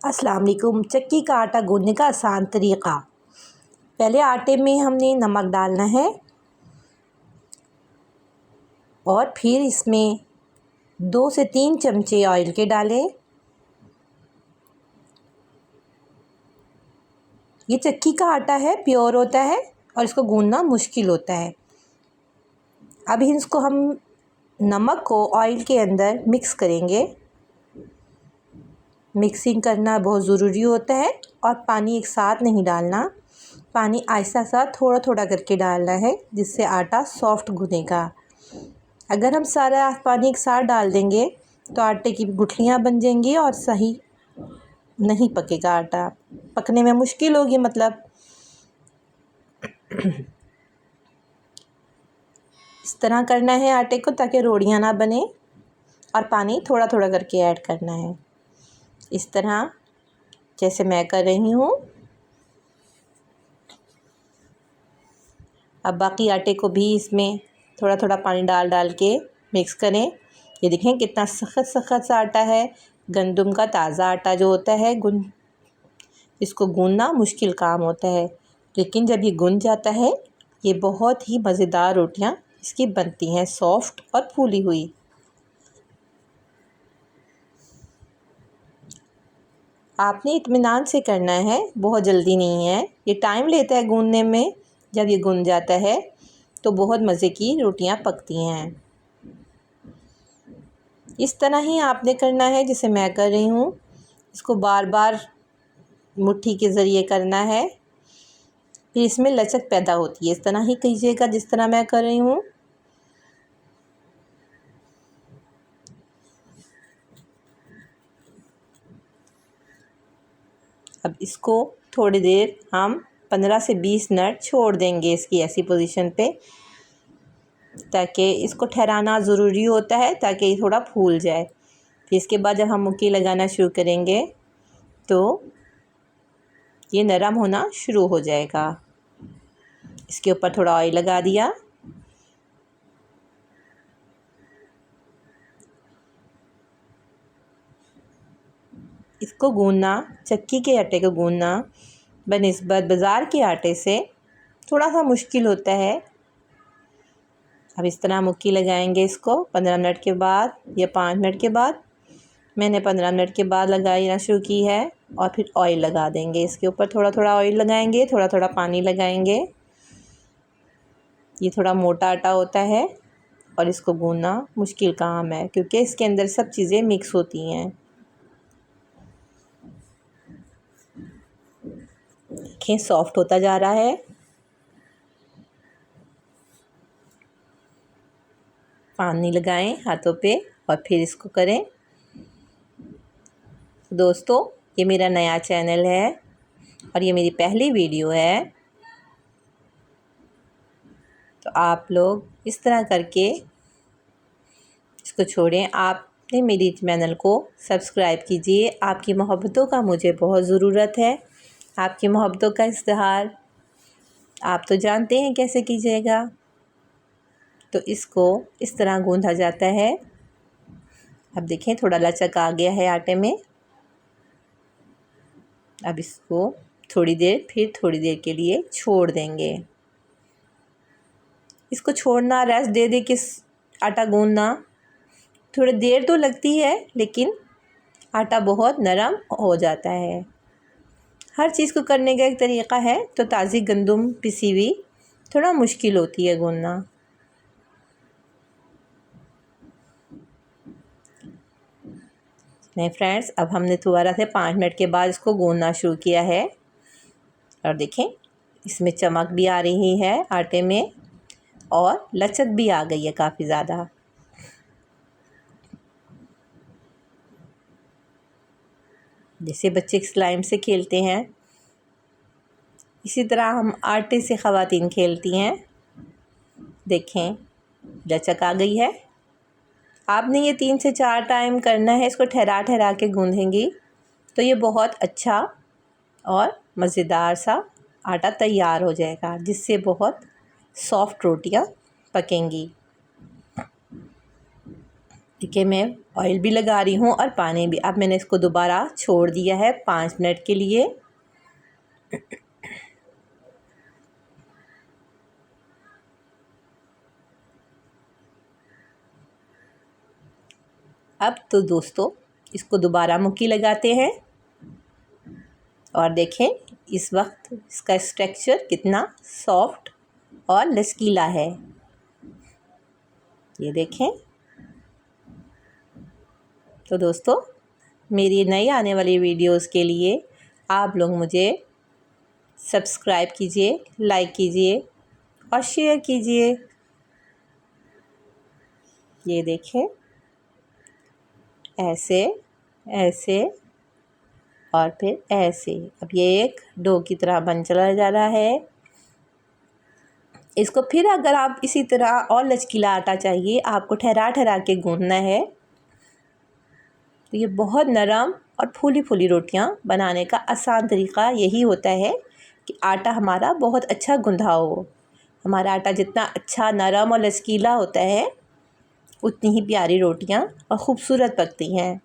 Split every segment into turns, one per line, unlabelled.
अस्सलाम वालेकुम। चक्की का आटा गूंदने का आसान तरीक़ा। पहले आटे में हमने नमक डालना है और फिर इसमें 2 से 3 चमचे ऑयल के डालें। ये चक्की का आटा है, प्योर होता है और इसको गूंदना मुश्किल होता है। अब इसको हम नमक को ऑयल के अंदर मिक्स करेंगे। मिक्सिंग करना बहुत ज़रूरी होता है और पानी एक साथ नहीं डालना, पानी आहिस्ता आहिस्ता थोड़ा थोड़ा करके डालना है, जिससे आटा सॉफ्ट गूंदेगा। अगर हम सारा पानी एक साथ डाल देंगे तो आटे की गुठलियाँ बन जाएंगी और सही नहीं पकेगा, आटा पकने में मुश्किल होगी। मतलब इस तरह करना है आटे को ताकि रोटियां ना बने, और पानी थोड़ा थोड़ा करके ऐड करना है, इस तरह जैसे मैं कर रही हूँ। अब बाकी आटे को भी इसमें थोड़ा थोड़ा पानी डाल डाल के मिक्स करें। ये देखें कितना सख्त सख्त सा आटा है। गंदम का ताज़ा आटा जो होता है इसको गूंदना मुश्किल काम होता है, लेकिन जब ये गूंद जाता है ये बहुत ही मज़ेदार रोटियां इसकी बनती हैं, सॉफ्ट और फूली हुई। आपने इत्मीनान से करना है, बहुत जल्दी नहीं है, ये टाइम लेता है गूंदने में। जब ये गूंद जाता है तो बहुत मज़े की रोटियां पकती हैं। इस तरह ही आपने करना है जैसे मैं कर रही हूँ। इसको बार बार मुट्ठी के ज़रिए करना है, फिर इसमें लचक पैदा होती है। इस तरह ही कीजिएगा जिस तरह मैं कर रही हूँ। अब इसको थोड़ी देर हम 15 से 20 मिनट छोड़ देंगे इसकी ऐसी पोजीशन पे, ताकि इसको ठहराना ज़रूरी होता है ताकि ये थोड़ा फूल जाए। फिर इसके बाद जब हम मुक्की लगाना शुरू करेंगे तो ये नरम होना शुरू हो जाएगा। इसके ऊपर थोड़ा ऑयल लगा दिया। इसको गूंदना, चक्की के आटे को गूंदना बनिस्बत बाज़ार के आटे से थोड़ा सा मुश्किल होता है। अब इस तरह मुक्की लगाएंगे इसको 15 मिनट के बाद या 5 मिनट के बाद। मैंने 15 मिनट के बाद लगाना शुरू की है, और फिर ऑयल लगा देंगे। इसके ऊपर थोड़ा थोड़ा ऑयल लगाएंगे, थोड़ा थोड़ा पानी लगाएंगे। ये थोड़ा मोटा आटा होता है और इसको गूंदना मुश्किल काम है, क्योंकि इसके अंदर सब चीज़ें मिक्स होती हैं। देखें सॉफ्ट होता जा रहा है। पानी लगाएं हाथों पे और फिर इसको करें। दोस्तों, ये मेरा नया चैनल है और ये मेरी पहली वीडियो है, तो आप लोग इस तरह करके इसको छोड़ें। आपने मेरी चैनल को सब्सक्राइब कीजिए। आपकी मोहब्बतों का मुझे बहुत ज़रूरत है। आपकी मोहब्बतों का इज़हार आप तो जानते हैं कैसे कीजिएगा। तो इसको इस तरह गूंथा जाता है। अब देखें थोड़ा लचक आ गया है आटे में। अब इसको थोड़ी देर के लिए छोड़ देंगे। इसको छोड़ना, रेस्ट दे दे के आटा गूंदना थोड़ी देर तो लगती है, लेकिन आटा बहुत नरम हो जाता है। हर चीज़ को करने का एक तरीक़ा है, तो ताज़ी गंदम पिसी हुई थोड़ा मुश्किल होती है गूंदना। नहीं फ्रेंड्स, अब हमने दोबारा से 5 मिनट के बाद इसको गूंदना शुरू किया है, और देखें इसमें चमक भी आ रही है आटे में और लचक भी आ गई है काफ़ी ज़्यादा। जैसे बच्चे स्लाइम से खेलते हैं, इसी तरह हम आटे से ख़वातीन खेलती हैं। देखें लचक आ गई है। आपने ये 3 से 4 टाइम करना है। इसको ठहरा ठहरा के गूंदेंगी तो ये बहुत अच्छा और मज़ेदार सा आटा तैयार हो जाएगा, जिससे बहुत सॉफ्ट रोटियां पकेंगी। देखिए मैं ऑयल भी लगा रही हूँ और पानी भी। अब मैंने इसको दोबारा छोड़ दिया है 5 मिनट के लिए। अब तो दोस्तों इसको दोबारा मुक्की लगाते हैं और देखें इस वक्त इसका स्ट्रक्चर कितना सॉफ्ट और लचकीला है। ये देखें। तो दोस्तों मेरी नई आने वाली वीडियोस के लिए आप लोग मुझे सब्सक्राइब कीजिए, लाइक कीजिए और शेयर कीजिए। ये देखें ऐसे ऐसे और फिर ऐसे। अब ये एक डो की तरह बन चला जा रहा है। इसको फिर अगर आप इसी तरह और लचकीला आटा चाहिए, आपको ठहरा ठहरा के गूंदना है, तो ये बहुत नरम और फूली फूली रोटियां बनाने का आसान तरीका यही होता है कि आटा हमारा बहुत अच्छा गूंधा हो। हमारा आटा जितना अच्छा नरम और लचकीला होता है उतनी ही प्यारी रोटियां और ख़ूबसूरत पकती हैं।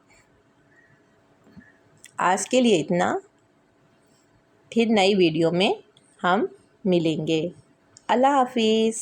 आज के लिए इतना। फिर नई वीडियो में हम मिलेंगे। अल्लाह हाफिज़।